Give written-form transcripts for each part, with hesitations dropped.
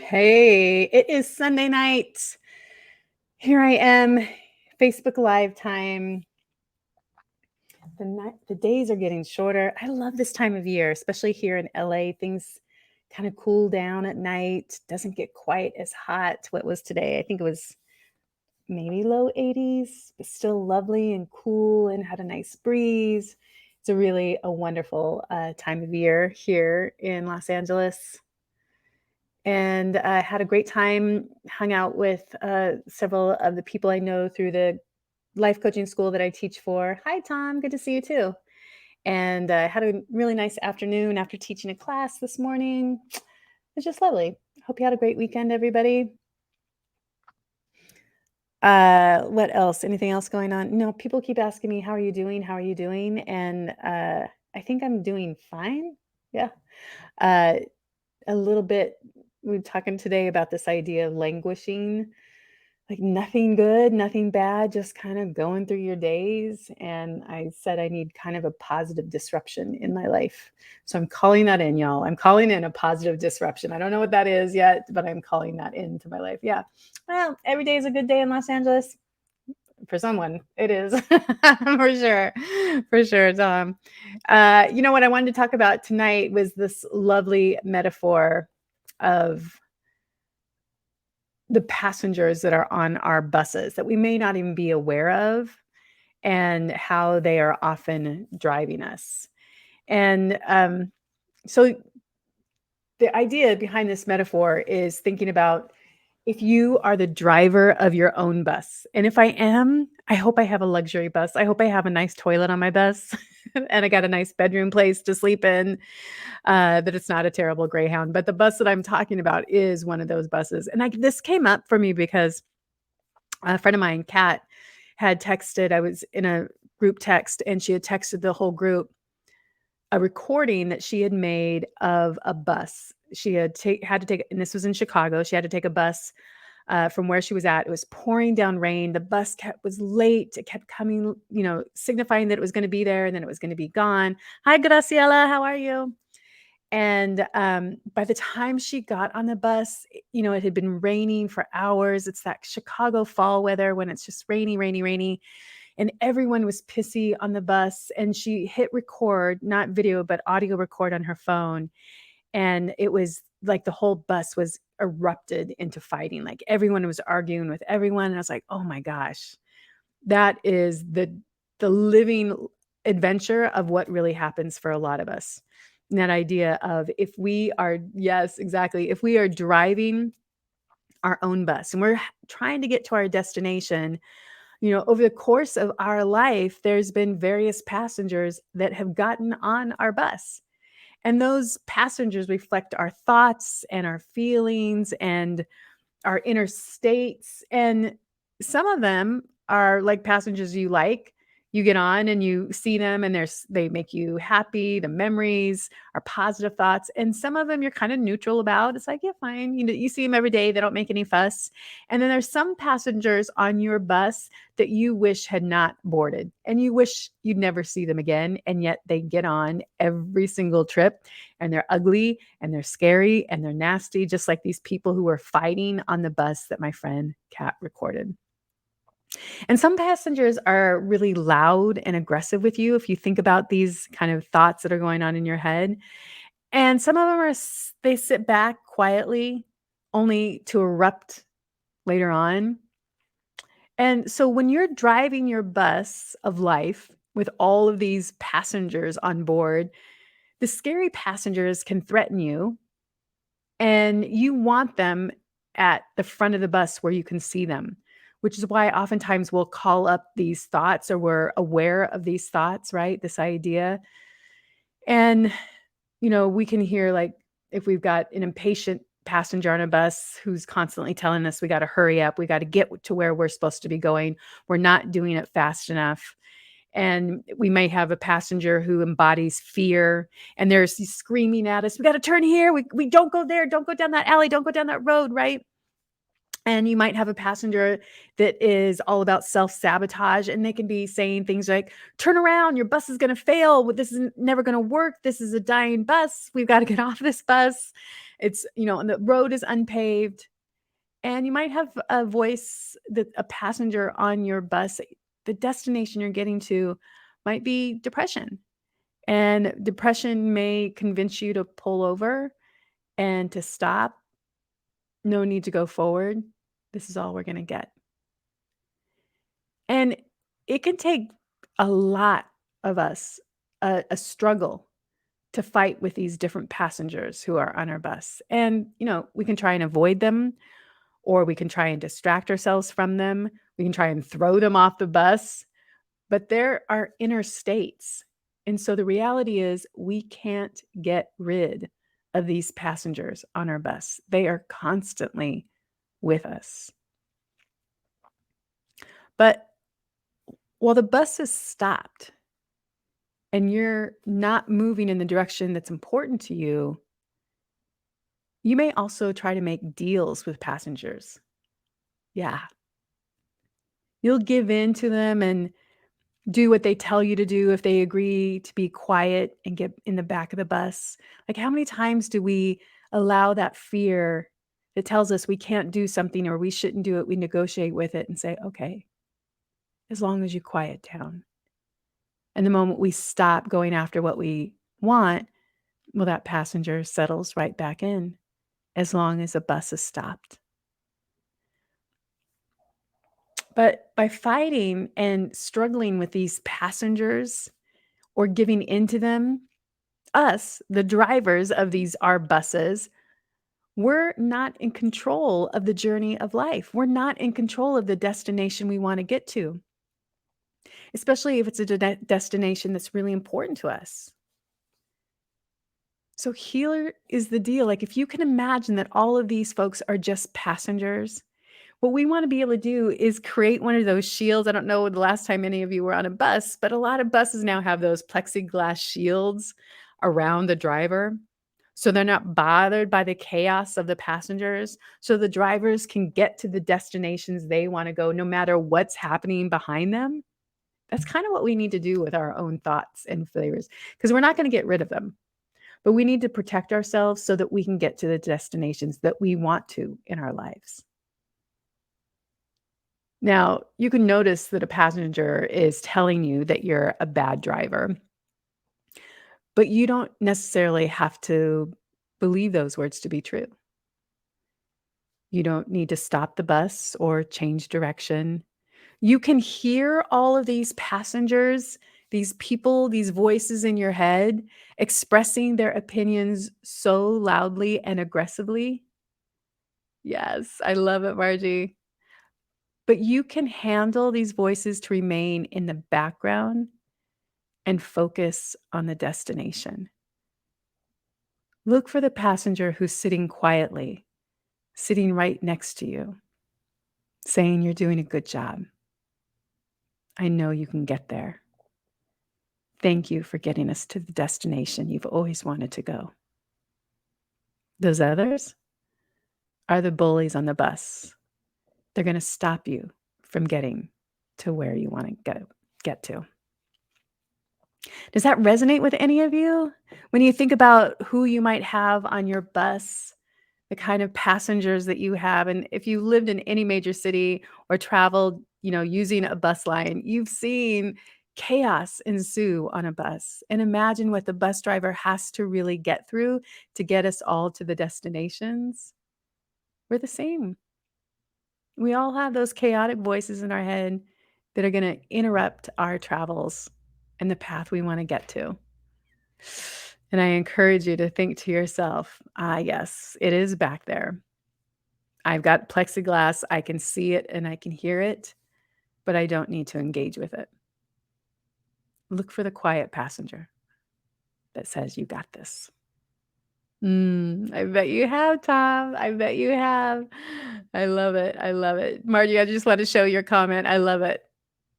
Hey, it is Sunday night. Here I am, Facebook Live time. The days are getting shorter. I love this time of year, especially here in LA. Things kind of cool down at night. Doesn't get quite as hot. What was today? I think it was maybe low 80s, but still lovely and cool and had a nice breeze. It's a wonderful time of year here in Los Angeles. And I had a great time, hung out with several of the people I know through the life coaching school that I teach for. Hi, Tom. Good to see you too. And had a really nice afternoon after teaching a class this morning. It's just lovely. Hope you had a great weekend, everybody. What else? Anything else going on? No, people keep asking me, how are you doing? How are you doing? And I think I'm doing fine. Yeah. Uh, a little bit, we were talking today about this idea of languishing. Like nothing good, nothing bad, just kind of going through your days, and I said I need kind of a positive disruption in my life. So I'm calling that in, y'all. I'm calling in a positive disruption. I don't know what that is yet, but I'm calling that into my life. Yeah. Well, every day is a good day in Los Angeles. For someone, it is. For sure. For sure, Tom. What I wanted to talk about tonight was this lovely metaphor of the passengers that are on our buses that we may not even be aware of, and how they are often driving us. And so the idea behind this metaphor is thinking about, if you are the driver of your own bus, and if I am, I hope I have a luxury bus. I hope I have a nice toilet on my bus and I got a nice bedroom place to sleep in, that it's not a terrible Greyhound. But the bus that I'm talking about is one of those buses. And this came up for me because a friend of mine, Kat, had texted. I was in a group text, and she had texted the whole group a recording that she had made of a bus. She had to take, and this was in Chicago. She had to take a bus from where she was at. It was pouring down rain. The bus was late. It kept coming, signifying that it was going to be there and then it was going to be gone. Hi, Graciela. How are you? And by the time she got on the bus, it had been raining for hours. It's that Chicago fall weather when it's just rainy, rainy, rainy. And everyone was pissy on the bus. And she hit record, not video, but audio record on her phone. And it was like the whole bus was erupted into fighting. Like everyone was arguing with everyone. And I was like, oh my gosh, that is the living adventure of what really happens for a lot of us. And that idea of, yes, exactly. If we are driving our own bus and we're trying to get to our destination, over the course of our life, there's been various passengers that have gotten on our bus. And those passengers reflect our thoughts and our feelings and our inner states. And some of them are like passengers you like. You get on and you see them, and they make you happy. The memories are positive thoughts. And some of them you're kind of neutral about. It's like, yeah, fine. You see them every day. They don't make any fuss. And then there's some passengers on your bus that you wish had not boarded, and you wish you'd never see them again. And yet they get on every single trip, and they're ugly and they're scary and they're nasty, just like these people who were fighting on the bus that my friend Kat recorded. And some passengers are really loud and aggressive with you if you think about these kind of thoughts that are going on in your head. And some of them they sit back quietly, only to erupt later on. And so when you're driving your bus of life with all of these passengers on board, the scary passengers can threaten you, and you want them at the front of the bus where you can see them, which is why oftentimes we'll call up these thoughts, or we're aware of these thoughts, right? This idea. And, we can hear, like, if we've got an impatient passenger on a bus who's constantly telling us we got to hurry up, we got to get to where we're supposed to be going, we're not doing it fast enough. And we may have a passenger who embodies fear, and they're screaming at us, we got to turn here. We don't go there. Don't go down that alley. Don't go down that road. Right. And you might have a passenger that is all about self-sabotage, and they can be saying things like, turn around, your bus is going to fail. This is never going to work. This is a dying bus. We've got to get off this bus. And the road is unpaved, and you might have a voice that a passenger on your bus, the destination you're getting to might be depression. And depression may convince you to pull over and to stop. No need to go forward. This is all we're going to get. And it can take a lot of us, a struggle to fight with these different passengers who are on our bus. And, we can try and avoid them, or we can try and distract ourselves from them. We can try and throw them off the bus, but there are inner states. And so the reality is we can't get rid of these passengers on our bus. They are constantly with us. But while the bus is stopped and you're not moving in the direction that's important to you, you may also try to make deals with passengers. Yeah. You'll give in to them and do what they tell you to do if they agree to be quiet and get in the back of the bus. Like, how many times do we allow that fear that tells us we can't do something or we shouldn't do it? We negotiate with it and say, okay, as long as you quiet down. And the moment we stop going after what we want, well, that passenger settles right back in as long as the bus is stopped. But by fighting and struggling with these passengers or giving into them, us, the drivers of these our buses, we're not in control of the journey of life. We're not in control of the destination we want to get to, especially if it's a destination that's really important to us. So here is the deal. Like, if you can imagine that all of these folks are just passengers, what we want to be able to do is create one of those shields. I don't know the last time any of you were on a bus, but a lot of buses now have those plexiglass shields around the driver. So they're not bothered by the chaos of the passengers. So the drivers can get to the destinations they want to go no matter what's happening behind them. That's kind of what we need to do with our own thoughts and fears, because we're not going to get rid of them. But we need to protect ourselves so that we can get to the destinations that we want to in our lives. Now, you can notice that a passenger is telling you that you're a bad driver, but you don't necessarily have to believe those words to be true. You don't need to stop the bus or change direction. You can hear all of these passengers, these people, these voices in your head expressing their opinions so loudly and aggressively. Yes, I love it, Margie. But you can handle these voices to remain in the background and focus on the destination. Look for the passenger who's sitting quietly, sitting right next to you, saying you're doing a good job. I know you can get there. Thank you for getting us to the destination you've always wanted to go. Those others are the bullies on the bus. They're going to stop you from getting to where you want to get to. Does that resonate with any of you? When you think about who you might have on your bus, the kind of passengers that you have, and if you lived in any major city or traveled, using a bus line, you've seen chaos ensue on a bus. And imagine what the bus driver has to really get through to get us all to the destinations. We're the same. We all have those chaotic voices in our head that are going to interrupt our travels and the path we want to get to. And I encourage you to think to yourself, yes, it is back there. I've got plexiglass. I can see it and I can hear it, but I don't need to engage with it. Look for the quiet passenger that says, you got this. I bet you have, Tom. I bet you have. I love it. I love it. Margie, I just want to show your comment. I love it.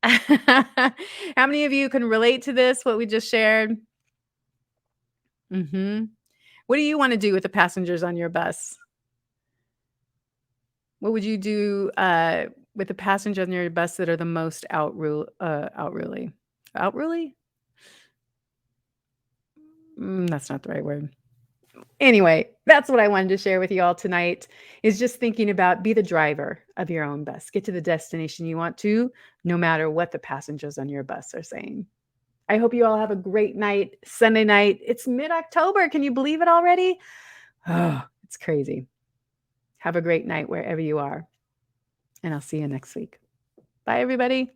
How many of you can relate to this, what we just shared? What do you want to do with the passengers on your bus? What would you do with the passengers on your bus that are the most outruly? Outruly? That's not the right word. Anyway, that's what I wanted to share with you all tonight, is just thinking about be the driver of your own bus. Get to the destination you want to, no matter what the passengers on your bus are saying. I hope you all have a great night, Sunday night. It's mid-October. Can you believe it already? Oh, it's crazy. Have a great night wherever you are, and I'll see you next week. Bye, everybody.